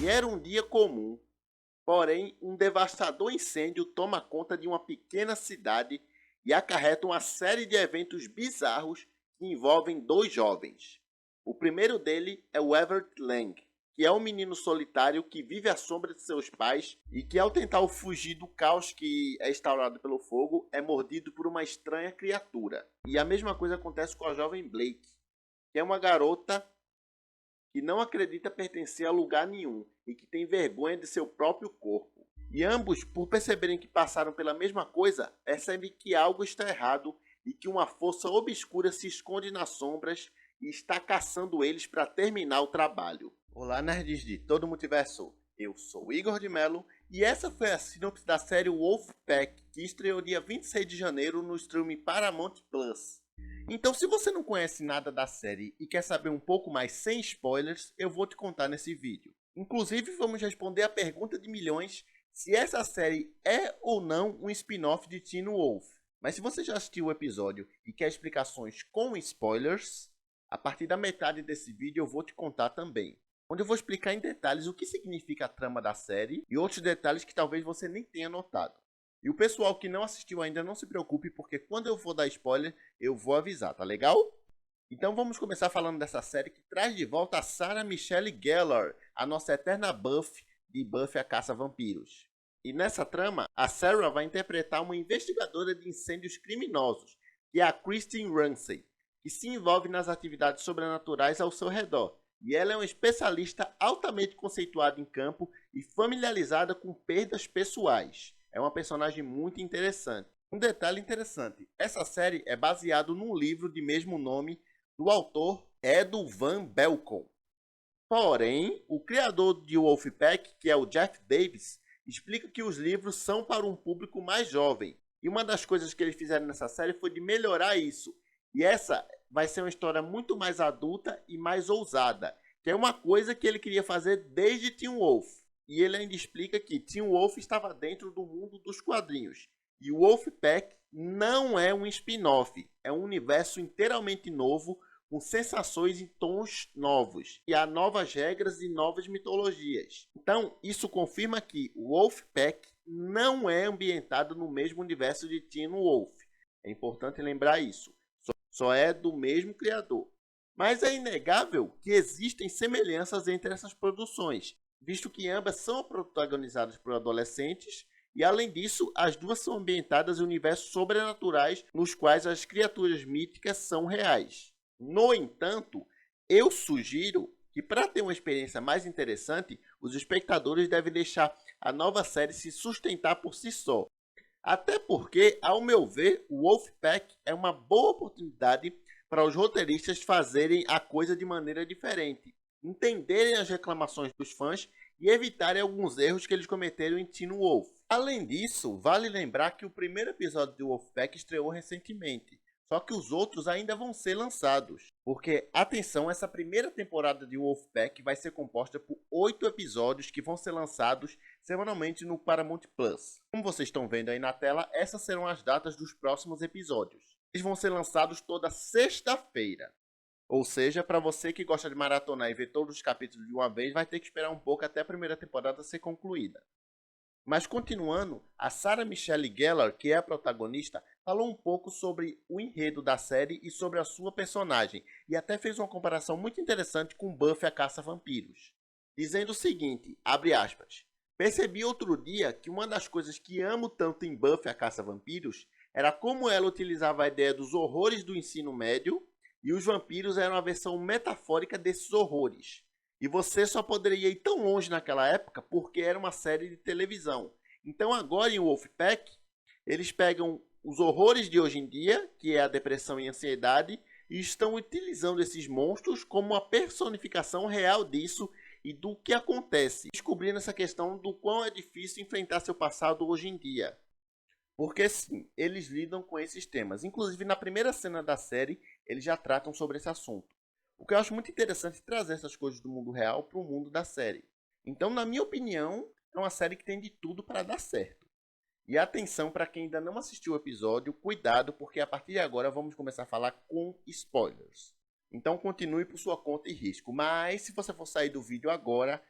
E era um dia comum, porém um devastador incêndio toma conta de uma pequena cidade e acarreta uma série de eventos bizarros que envolvem dois jovens. O primeiro dele é o Everett Lang, que é um menino solitário que vive à sombra de seus pais e que, ao tentar fugir do caos que é instaurado pelo fogo, é mordido por uma estranha criatura. E a mesma coisa acontece com a jovem Blake, que é uma garota que não acredita pertencer a lugar nenhum e que tem vergonha de seu próprio corpo. E ambos, por perceberem que passaram pela mesma coisa, percebem que algo está errado e que uma força obscura se esconde nas sombras e está caçando eles para terminar o trabalho. Olá, nerds de todo o multiverso. Eu sou Igor de Mello e essa foi a sinopse da série Wolfpack, que estreou dia 26 de janeiro no streaming Paramount Plus. Então, se você não conhece nada da série e quer saber um pouco mais sem spoilers, eu vou te contar nesse vídeo. Inclusive, vamos responder a pergunta de milhões se essa série é ou não um spin-off de Teen Wolf. Mas se você já assistiu o episódio e quer explicações com spoilers, a partir da metade desse vídeo eu vou te contar também, onde eu vou explicar em detalhes o que significa a trama da série e outros detalhes que talvez você nem tenha notado. E o pessoal que não assistiu ainda, não se preocupe, porque quando eu for dar spoiler, eu vou avisar, tá legal? Então vamos começar falando dessa série que traz de volta a Sarah Michelle Gellar, a nossa eterna Buffy de Buffy a Caça-Vampiros. E nessa trama, a Sarah vai interpretar uma investigadora de incêndios criminosos, que é a Kristen Ramsey, que se envolve nas atividades sobrenaturais ao seu redor. E ela é uma especialista altamente conceituada em campo e familiarizada com perdas pessoais. É uma personagem muito interessante. Um detalhe interessante, essa série é baseada num livro de mesmo nome do autor Edu Van Belkom. Porém, o criador de Wolfpack, que é o Jeff Davis, explica que os livros são para um público mais jovem. E uma das coisas que eles fizeram nessa série foi de melhorar isso. E essa vai ser uma história muito mais adulta e mais ousada, que é uma coisa que ele queria fazer desde Teen Wolf. E ele ainda explica que Teen Wolf estava dentro do mundo dos quadrinhos. E o Wolfpack não é um spin-off, é um universo inteiramente novo, com sensações e tons novos. E há novas regras e novas mitologias. Então, isso confirma que o Wolfpack não é ambientado no mesmo universo de Teen Wolf. É importante lembrar isso. Só é do mesmo criador. Mas é inegável que existem semelhanças entre essas produções, visto que ambas são protagonizadas por adolescentes e, além disso, as duas são ambientadas em universos sobrenaturais nos quais as criaturas míticas são reais. No entanto, eu sugiro que, para ter uma experiência mais interessante, os espectadores devem deixar a nova série se sustentar por si só. Até porque, ao meu ver, o Wolfpack é uma boa oportunidade para os roteiristas fazerem a coisa de maneira diferente, entenderem as reclamações dos fãs e evitarem alguns erros que eles cometeram em Teen Wolf. Além disso, vale lembrar que o primeiro episódio de Wolfpack estreou recentemente, só que os outros ainda vão ser lançados. Porque, atenção, essa primeira temporada de Wolfpack vai ser composta por 8 episódios que vão ser lançados semanalmente no Paramount Plus. Como vocês estão vendo aí na tela, essas serão as datas dos próximos episódios. Eles vão ser lançados toda sexta-feira. Ou seja, para você que gosta de maratonar e ver todos os capítulos de uma vez, vai ter que esperar um pouco até a primeira temporada ser concluída. Mas continuando, a Sarah Michelle Gellar, que é a protagonista, falou um pouco sobre o enredo da série e sobre a sua personagem, e até fez uma comparação muito interessante com Buffy a Caça-Vampiros, dizendo o seguinte, abre aspas, percebi outro dia que uma das coisas que amo tanto em Buffy a Caça-Vampiros era como ela utilizava a ideia dos horrores do ensino médio e os vampiros eram a versão metafórica desses horrores. E você só poderia ir tão longe naquela época porque era uma série de televisão. Então agora em Wolfpack, eles pegam os horrores de hoje em dia, que é a depressão e a ansiedade, e estão utilizando esses monstros como uma personificação real disso e do que acontece, descobrindo essa questão do quão é difícil enfrentar seu passado hoje em dia. Porque sim, eles lidam com esses temas. Inclusive na primeira cena da série, eles já tratam sobre esse assunto. O que eu acho muito interessante é trazer essas coisas do mundo real para o mundo da série. Então, na minha opinião, é uma série que tem de tudo para dar certo. E atenção para quem ainda não assistiu o episódio, cuidado, porque a partir de agora vamos começar a falar com spoilers. Então continue por sua conta e risco. Mas se você for sair do vídeo agora,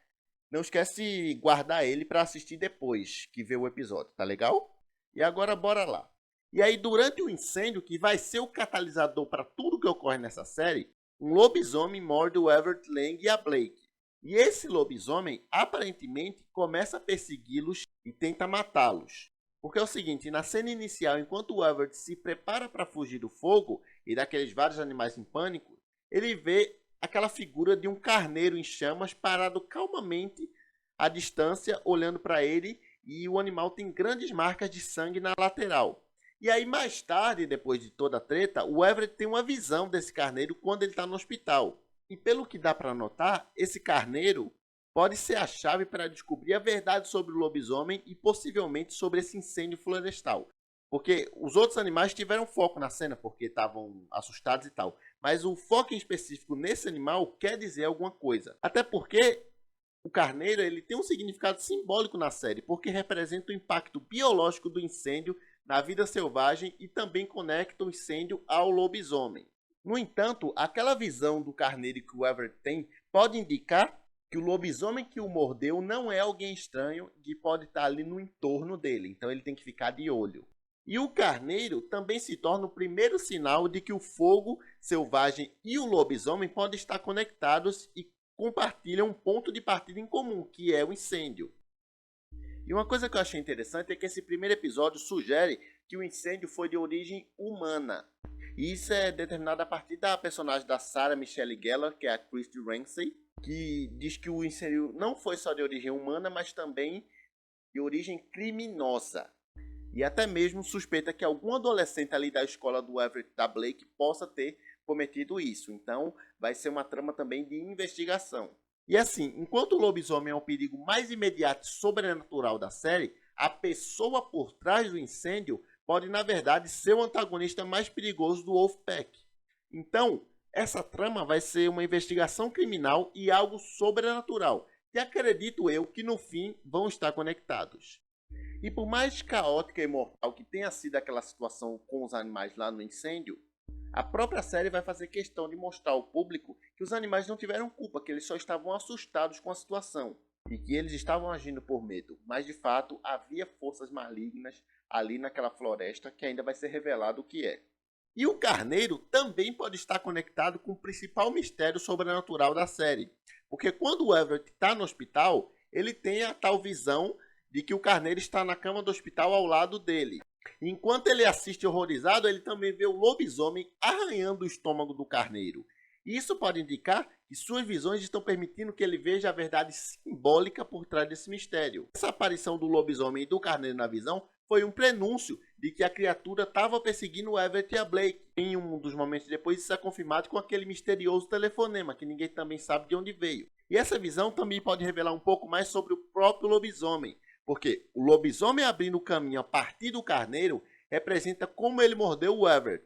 Não esquece de guardar ele para assistir depois que vê o episódio, tá legal? E agora bora lá. E aí, durante o incêndio, que vai ser o catalisador para tudo que ocorre nessa série, um lobisomem morde o Everett Lang e a Blake. E esse lobisomem, aparentemente, começa a persegui-los e tenta matá-los. Porque é o seguinte, na cena inicial, enquanto o Everett se prepara para fugir do fogo e daqueles vários animais em pânico, ele vê aquela figura de um carneiro em chamas parado calmamente à distância, olhando para ele, e o animal tem grandes marcas de sangue na lateral. E aí, mais tarde, depois de toda a treta, o Everett tem uma visão desse carneiro quando ele está no hospital. E pelo que dá para notar, esse carneiro pode ser a chave para descobrir a verdade sobre o lobisomem e possivelmente sobre esse incêndio florestal. Porque os outros animais tiveram foco na cena porque estavam assustados e tal. Mas o foco em específico nesse animal quer dizer alguma coisa. Até porque o carneiro ele tem um significado simbólico na série, porque representa o impacto biológico do incêndio na vida selvagem e também conecta o incêndio ao lobisomem. No entanto, aquela visão do carneiro que o Everett tem pode indicar que o lobisomem que o mordeu não é alguém estranho que pode estar ali no entorno dele, então ele tem que ficar de olho. E o carneiro também se torna o primeiro sinal de que o fogo selvagem e o lobisomem podem estar conectados e compartilham um ponto de partida em comum, que é o incêndio. E uma coisa que eu achei interessante é que esse primeiro episódio sugere que o incêndio foi de origem humana. E isso é determinado a partir da personagem da Sarah Michelle Gellar, que é a Christy Ramsey, que diz que o incêndio não foi só de origem humana, mas também de origem criminosa. E até mesmo suspeita que algum adolescente ali da escola do Everett da Blake possa ter cometido isso. Então vai ser uma trama também de investigação. E assim, enquanto o lobisomem é o perigo mais imediato e sobrenatural da série, a pessoa por trás do incêndio pode na verdade ser o antagonista mais perigoso do Wolfpack. Então, essa trama vai ser uma investigação criminal e algo sobrenatural, que acredito eu que no fim vão estar conectados. E por mais caótica e mortal que tenha sido aquela situação com os animais lá no incêndio, a própria série vai fazer questão de mostrar ao público que os animais não tiveram culpa, que eles só estavam assustados com a situação e que eles estavam agindo por medo, mas de fato havia forças malignas ali naquela floresta que ainda vai ser revelado o que é. E o carneiro também pode estar conectado com o principal mistério sobrenatural da série, porque quando o Everett está no hospital, ele tem a tal visão de que o carneiro está na cama do hospital ao lado dele. Enquanto ele assiste horrorizado, ele também vê o lobisomem arranhando o estômago do carneiro. E isso pode indicar que suas visões estão permitindo que ele veja a verdade simbólica por trás desse mistério. Essa aparição do lobisomem e do carneiro na visão foi um prenúncio de que a criatura estava perseguindo o Everett e a Blake. Em um dos momentos depois, isso é confirmado com aquele misterioso telefonema, que ninguém também sabe de onde veio. E essa visão também pode revelar um pouco mais sobre o próprio lobisomem, porque o lobisomem abrindo o caminho a partir do carneiro representa como ele mordeu o Everett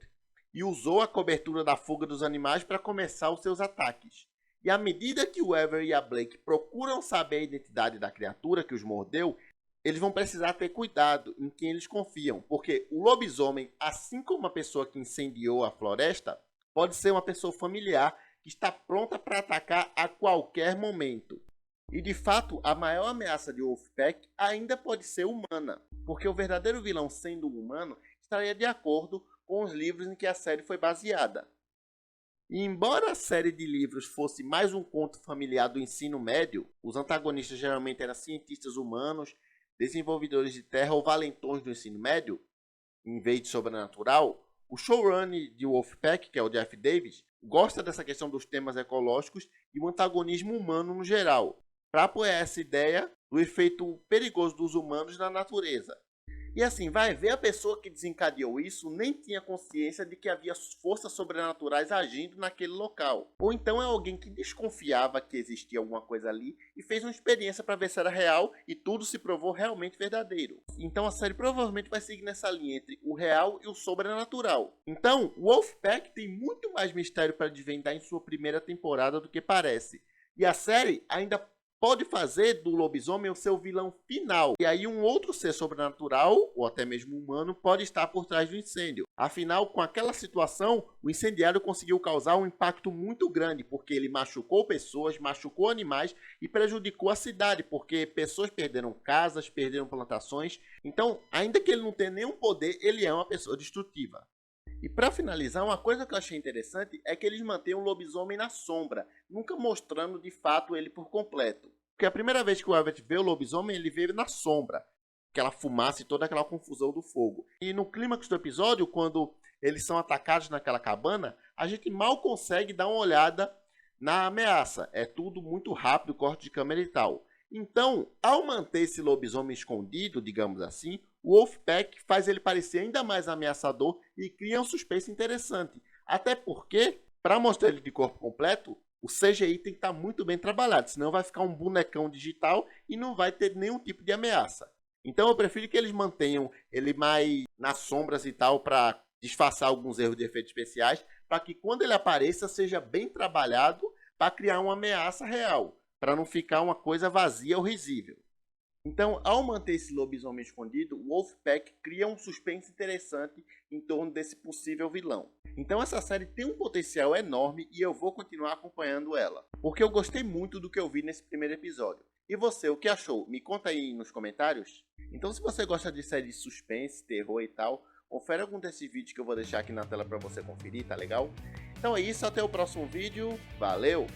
e usou a cobertura da fuga dos animais para começar os seus ataques. E à medida que o Everett e a Blake procuram saber a identidade da criatura que os mordeu, eles vão precisar ter cuidado em quem eles confiam, porque o lobisomem, assim como a pessoa que incendiou a floresta, pode ser uma pessoa familiar que está pronta para atacar a qualquer momento. E de fato, a maior ameaça de Wolfpack ainda pode ser humana, porque o verdadeiro vilão sendo humano estaria de acordo com os livros em que a série foi baseada. E embora a série de livros fosse mais um conto familiar do ensino médio, os antagonistas geralmente eram cientistas humanos, desenvolvedores de terra ou valentões do ensino médio, em vez de sobrenatural, o showrunner de Wolfpack, que é o Jeff Davis, gosta dessa questão dos temas ecológicos e o antagonismo humano no geral, para apoiar essa ideia do efeito perigoso dos humanos na natureza. E assim, vai ver, a pessoa que desencadeou isso nem tinha consciência de que havia forças sobrenaturais agindo naquele local. Ou então é alguém que desconfiava que existia alguma coisa ali e fez uma experiência para ver se era real e tudo se provou realmente verdadeiro. Então a série provavelmente vai seguir nessa linha entre o real e o sobrenatural. Então, Wolfpack tem muito mais mistério para desvendar em sua primeira temporada do que parece. E a série ainda pode fazer do lobisomem o seu vilão final. E aí um outro ser sobrenatural, ou até mesmo humano, pode estar por trás do incêndio. Afinal, com aquela situação, o incendiário conseguiu causar um impacto muito grande, porque ele machucou pessoas, machucou animais e prejudicou a cidade, porque pessoas perderam casas, perderam plantações. Então, ainda que ele não tenha nenhum poder, ele é uma pessoa destrutiva. E para finalizar, uma coisa que eu achei interessante é que eles mantêm o lobisomem na sombra, nunca mostrando de fato ele por completo. Porque a primeira vez que o Everett vê o lobisomem, ele vê na sombra, aquela fumaça e toda aquela confusão do fogo. E no clímax do episódio, quando eles são atacados naquela cabana, a gente mal consegue dar uma olhada na ameaça. É tudo muito rápido, corte de câmera e tal. Então, ao manter esse lobisomem escondido, digamos assim, o Wolfpack faz ele parecer ainda mais ameaçador e cria um suspense interessante. Até porque, para mostrar ele de corpo completo, o CGI tem que estar muito bem trabalhado, senão vai ficar um bonecão digital e não vai ter nenhum tipo de ameaça. Então eu prefiro que eles mantenham ele mais nas sombras e tal, para disfarçar alguns erros de efeitos especiais, para que quando ele apareça seja bem trabalhado para criar uma ameaça real, para não ficar uma coisa vazia ou risível. Então, ao manter esse lobisomem escondido, o Wolfpack cria um suspense interessante em torno desse possível vilão. Então essa série tem um potencial enorme e eu vou continuar acompanhando ela, porque eu gostei muito do que eu vi nesse primeiro episódio. E você, o que achou? Me conta aí nos comentários. Então se você gosta de séries de suspense, terror e tal, confere algum desses vídeos que eu vou deixar aqui na tela para você conferir, tá legal? Então é isso, até o próximo vídeo, valeu!